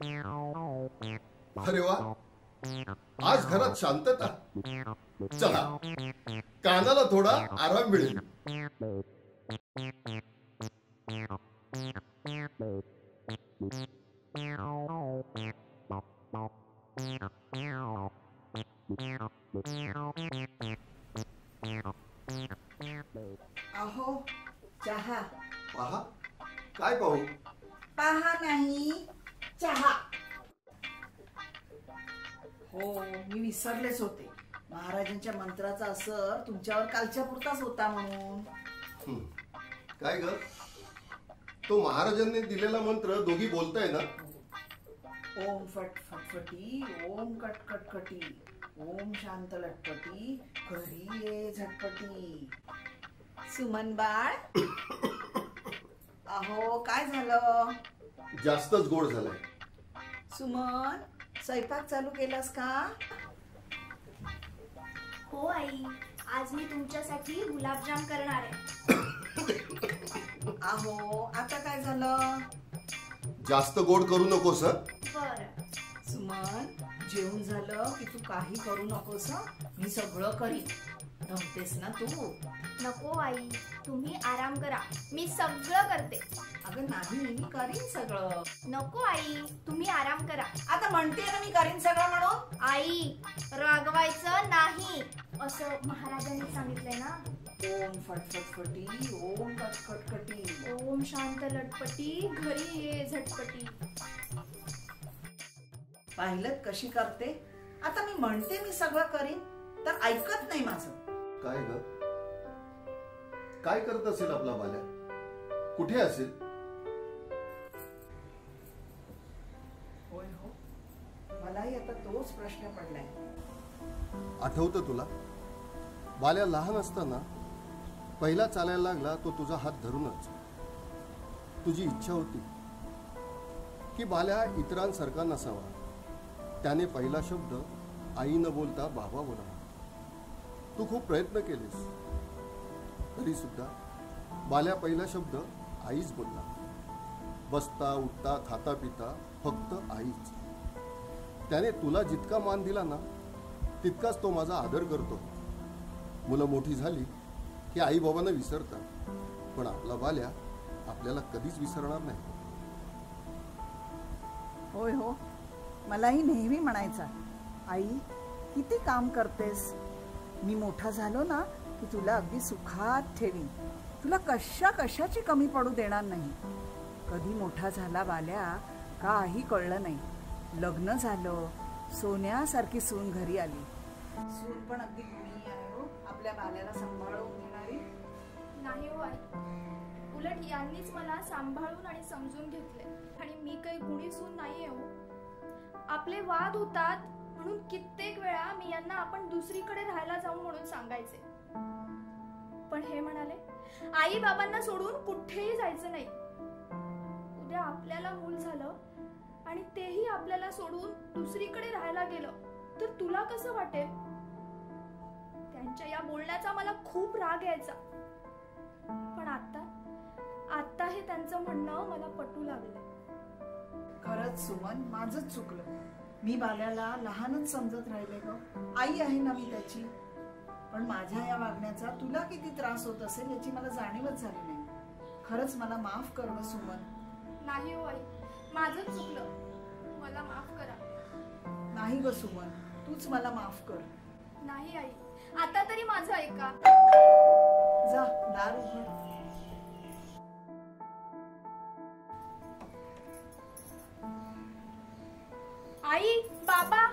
अरे वा, आज घरात शांतता. चला, कानाला थोडा आराम मिळेल. अहो, चहा. पहा, काय पाहू? पहा नाही, चहा. हो, मी विसरलेच होते. महाराजांच्या मंत्राचा असर तुमच्यावर कालच्या पुरताच होता म्हणून. काय ग, तो महाराजांनी दिलेला मंत्र दोघी बोलताय ना? ओम फट फटफटी, ओम कट कटकटी, ओम शांत लटपटी, घरी ये झटपटी. सुमन बाळ, अहो काय झालं? जास्तच गोड झालाय. सुमन, स्वयंपाक चालू केलास का? हो आई, आज मी तुमच्यासाठी गुलाबजाम करणार आहे. अहो, आता काय झालं? जास्त गोड करू नकोस. बरं. सुमन, जेवण झालं की तू काही करू नकोस. मी सगळं करीन. दमतेस ना तू? नको आई, तुम्ही आराम करा, मी सगळं करते. अगं नाही, मी करीन सगळं. नको आई, तुम्ही आराम करा. आता म्हणते ना मी करीन सगळं म्हणून. आई, रागवायचं नाही असं महाराजांनी सांगितलंय ना. ओम फटफटफटी, ओम कटकटकटी, ओम शांत लटपटी, घरी ये झटपटी. पाहिलं कशी करते? आता मी म्हणते मी सगळं करीन तर ऐकत नाही माझं. काय ग, काय करत असेल आपला बाल्या? कुठे असेल? होय हो, मलाही आता तोच प्रश्न पडलाय. आठवतं तुला, बाल्या लहान असताना पहिला चालायला लागला तो तुझा हात धरूनच. तुझी इच्छा होती की बाल्या इतरांसारखा नसावा. त्याने पहिला शब्द आई न बोलता बाबा बोलावा. तू खूप प्रयत्न केलेस, तरी सुद्धा बाल्या पहिला शब्द आईच बोलला. बसता उठता खाता पिता फक्त आईच. त्याने तुला जितका मान दिला ना, तितकाच तो माझा आदर करतो. मुलं मोठी झाली की आई बाबांना विसरतात, पण आपला बाल्या आपल्याला कधीच विसरणार नाही. होय हो, मलाही नेहमी म्हणायचा, आई किती काम करतेस. मी मोठा झालो ना की तुला अगदी सुखात ठेवीन. तुला कशाची कमी पडू देणार नाही. कधी मोठा झाला बाल्या काही कळलं नाही. लग्न झालं, सोन्यासारखी सून घरी आली. सून पण अगदी गुणी आहे हो, आपल्या बाल्याला सांभाळून घेणारी. नाही हो आई, उलट यांनीच मला सांभाळून आणि समजून घेतले. आणि मी काही गुणी सून नाहीये हो. आपले वाद होतात म्हणून कित्येक वेळा मी यांना आपण दुसरीकडे राहायला जाऊ म्हणून सांगायचे, पण हे म्हणाले आई बाबांना सोडून कुठेही जायचं नाही. उद्या आपल्याला मूल झालं आणि तेही आपल्याला सोडून दुसरीकडे राहायला गेलं तर तुला कसं वाटेल? त्यांच्या या बोलण्याचा मला खूप राग यायचा, पण आता हे त्यांचं म्हणणं मला पटू लागलं. खरंच सुमन, माझंच चुकलं. मी बाल्याला लहानच समजत राहिले ग. आई आहे ना मी त्याची. पण माझ्या या वागण्याचा तुला किती त्रास होत असेल याची मला जाणीवच झाली नाही. खरंच मला माफ कर ग सुमन. नाही हो आई, माझंच चुकलं, मला माफ करा. नाही ग सुमन, तूच मला माफ कर. नाही आई, आता तरी माझं ऐका. जा, दार उघड. आई, बाबा,